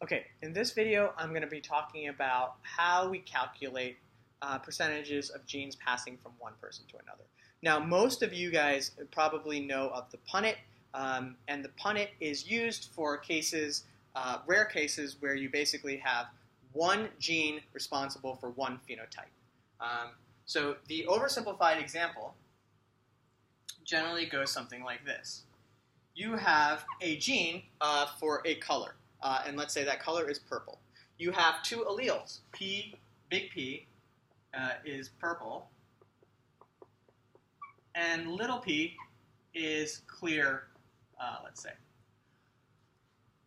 Okay, in this video, I'm going to be talking about how we calculate percentages of genes passing from one person to another. Now, most of you guys probably know of the Punnet, and the Punnet is used for cases, rare cases, where you basically have one gene responsible for one phenotype. So the oversimplified example generally goes something like this. You have a gene for a color. And let's say that color is purple. You have two alleles. Big P is purple, and little p is clear, let's say.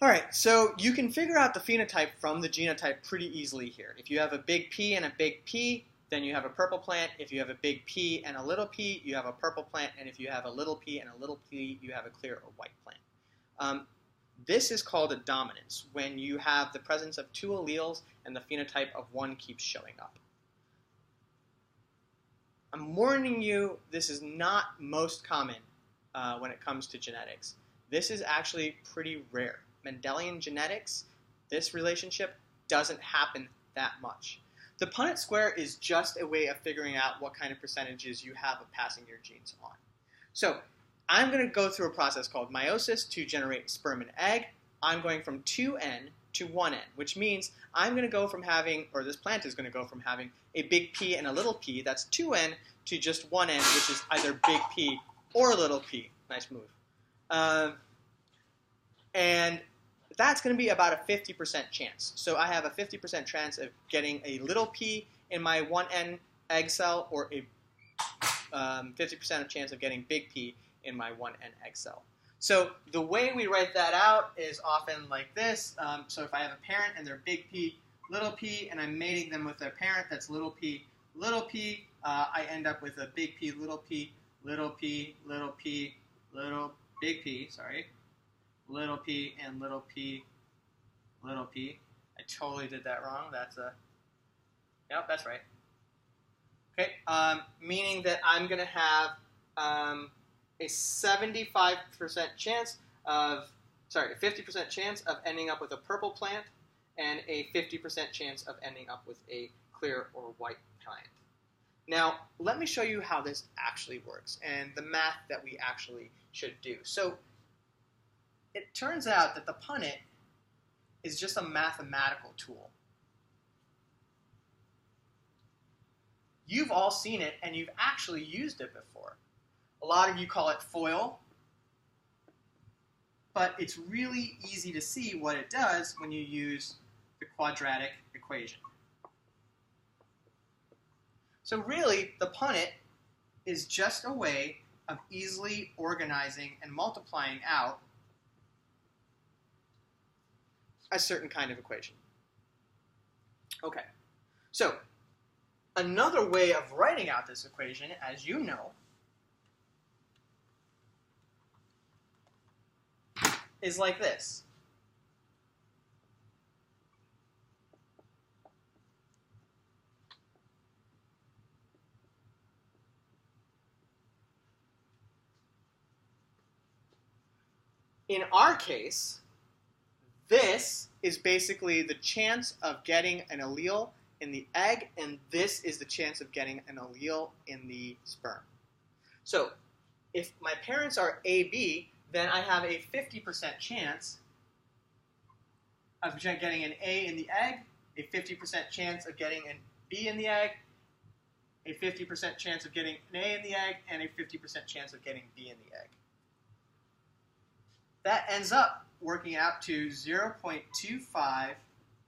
All right, so you can figure out the phenotype from the genotype pretty easily here. If you have a big P and a big P, then you have a purple plant. If you have a big P and a little p, you have a purple plant. And if you have a little p and a little p, you have a clear or white plant. This is called a dominance, when you have the presence of two alleles and the phenotype of one keeps showing up. I'm warning you, this is not most common when it comes to genetics. This is actually pretty rare. Mendelian genetics, this relationship doesn't happen that much. The Punnet square is just a way of figuring out what kind of percentages you have of passing your genes on. So I'm going to go through a process called meiosis to generate sperm and egg. I'm going from 2N to 1N, which means I'm going to go from having, or this plant is going to go from having a big P and a little p, that's 2N, to just 1N, which is either big P or little p. Nice move. And that's going to be about a 50% chance. So I have a 50% chance of getting a little p in my 1N egg cell, or a 50% chance of getting big P in my 1N egg cell. So the way we write that out is often like this. So if I have a parent and they're big P, little p, and I'm mating them with their parent that's little p, I end up with a big P, little p, little p, little p, little big P, sorry, little p, and little p, little p. I totally did that wrong. Yep, that's right. Okay, meaning that I'm going to have a 75% chance of, a 50% chance of ending up with a purple plant, and a 50% chance of ending up with a clear or white plant. Now, let me show you how this actually works, and the math that we actually should do. So, it turns out that the Punnet is just a mathematical tool. You've all seen it, and you've actually used it before. A lot of you call it FOIL, but it's really easy to see what it does when you use the quadratic equation. So really, the Punnet is just a way of easily organizing and multiplying out a certain kind of equation. Okay, so another way of writing out this equation, as you know, is like this. In our case, this is basically the chance of getting an allele in the egg, and this is the chance of getting an allele in the sperm. So if my parents are AB, then I have a 50% chance of getting an A in the egg, a 50% chance of getting an B in the egg, a 50% chance of getting an A in the egg, and a 50% chance of getting B in the egg. That ends up working out to 0.25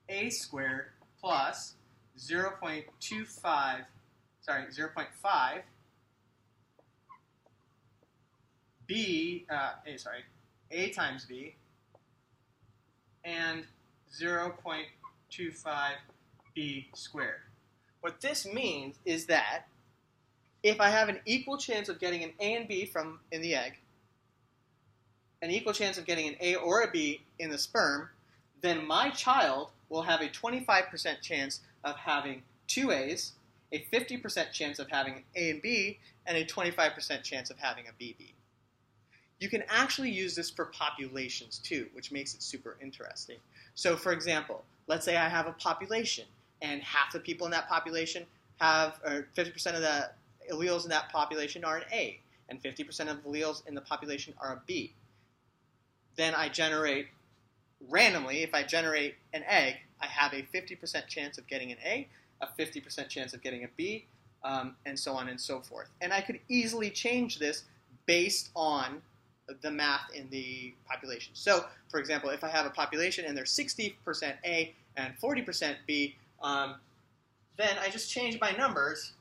A squared plus 0.5 A times B, and 0.25 B squared. What this means is that if I have an equal chance of getting an A and B in the egg, an equal chance of getting an A or a B in the sperm, then my child will have a 25% chance of having two A's, a 50% chance of having an A and B, and a 25% chance of having a BB. You can actually use this for populations too, which makes it super interesting. So for example, let's say I have a population and half the people in that population have, or 50% of the alleles in that population are an A, and 50% of the alleles in the population are a B. Then I generate, randomly, if I generate an egg, I have a 50% chance of getting an A, a 50% chance of getting a B, and so on and so forth. And I could easily change this based on the math in the population. So, for example, if I have a population and there's 60% A and 40% B, then I just change my numbers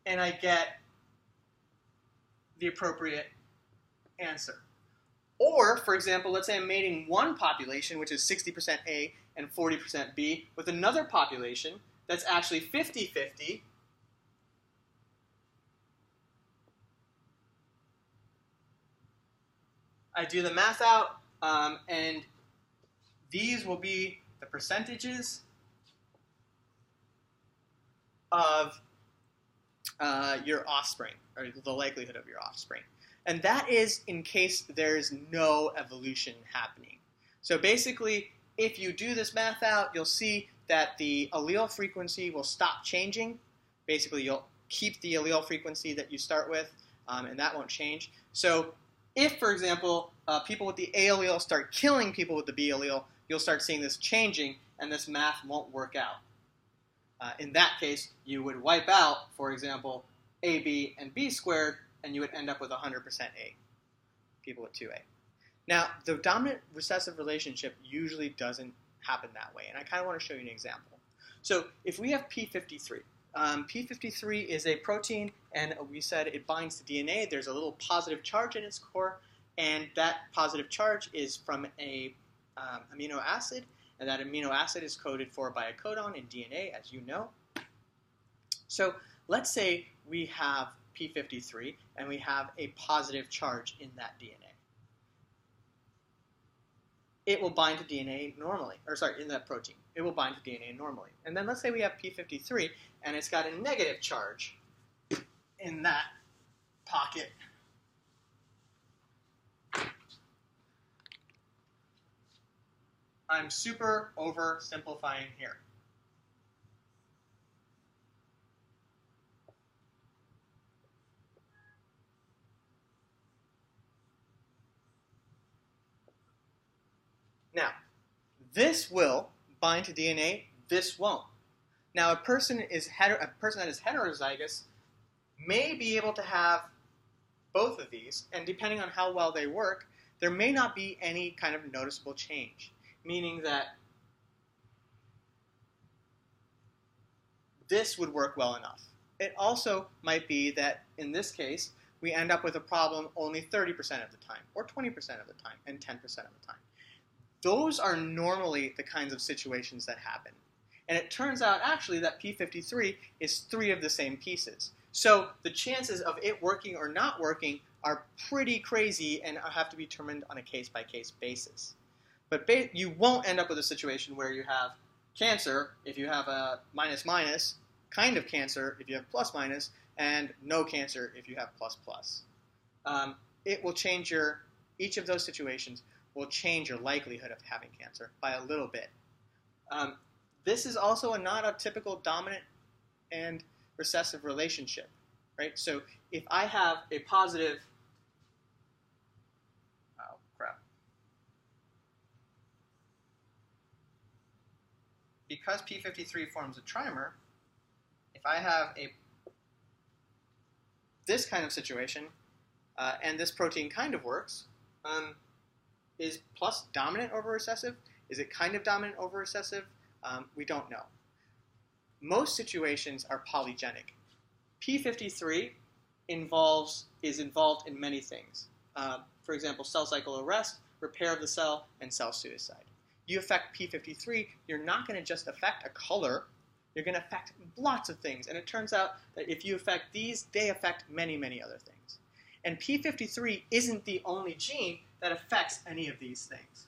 and I get the appropriate answer. Or, for example, let's say I'm mating one population, which is 60% A and 40% B, with another population that's actually 50-50. I do the math out, and these will be the percentages of your offspring, or the likelihood of your offspring. And that is in case there's no evolution happening. So basically, if you do this math out, you'll see that the allele frequency will stop changing. Basically, you'll keep the allele frequency that you start with, and that won't change. So if, for example, people with the A allele start killing people with the B allele, you'll start seeing this changing, and this math won't work out. In that case, you would wipe out, for example, AB and B squared, and you would end up with 100% A, people with 2A. Now, the dominant recessive relationship usually doesn't happen that way, and I kind of want to show you an example. So if we have P53, P53 is a protein, and we said it binds to DNA. There's a little positive charge in its core, and that positive charge is from a amino acid, and that amino acid is coded for by a codon in DNA, as you know. So let's say we have P53, and we have a positive charge in that DNA. It will bind to DNA normally, or sorry, in that protein. It will bind to DNA normally. And then let's say we have P53, and it's got a negative charge in that pocket. I'm super oversimplifying here. Now, this will bind to DNA, this won't. Now, a person that is heterozygous may be able to have both of these, and depending on how well they work, there may not be any kind of noticeable change, meaning that this would work well enough. It also might be that, in this case, we end up with a problem only 30% of the time, or 20% of the time, and 10% of the time. Those are normally the kinds of situations that happen. And it turns out, actually, that P53 is 3 of the same pieces. So the chances of it working or not working are pretty crazy and have to be determined on a case-by-case basis. But you won't end up with a situation where you have cancer if you have a minus-minus, kind of cancer if you have plus-minus, and no cancer if you have plus-plus. It will change each of those situations will change your likelihood of having cancer by a little bit. This is also not a typical dominant and recessive relationship, right? So if I have a positive, because P53 forms a trimer, if I have this kind of situation, and this protein kind of works, is plus dominant over recessive? Is it kind of dominant over recessive? We don't know. Most situations are polygenic. P53 is involved in many things. For example, cell cycle arrest, repair of the cell, and cell suicide. You affect P53, you're not going to just affect a color, you're going to affect lots of things. And it turns out that if you affect these, they affect many, many other things. And P53 isn't the only gene that affects any of these things.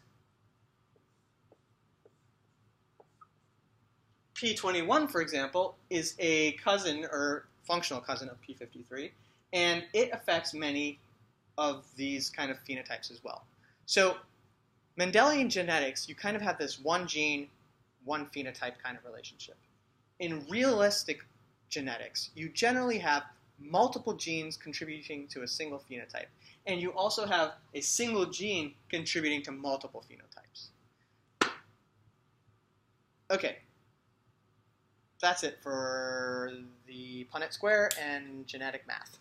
P21, for example, is a cousin or functional cousin of P53, And it affects many of these kind of phenotypes as well. So Mendelian genetics, you kind of have this one gene, one phenotype kind of relationship. In realistic genetics, you generally have multiple genes contributing to a single phenotype. And you also have a single gene contributing to multiple phenotypes. Okay, that's it for the Punnet square and genetic math.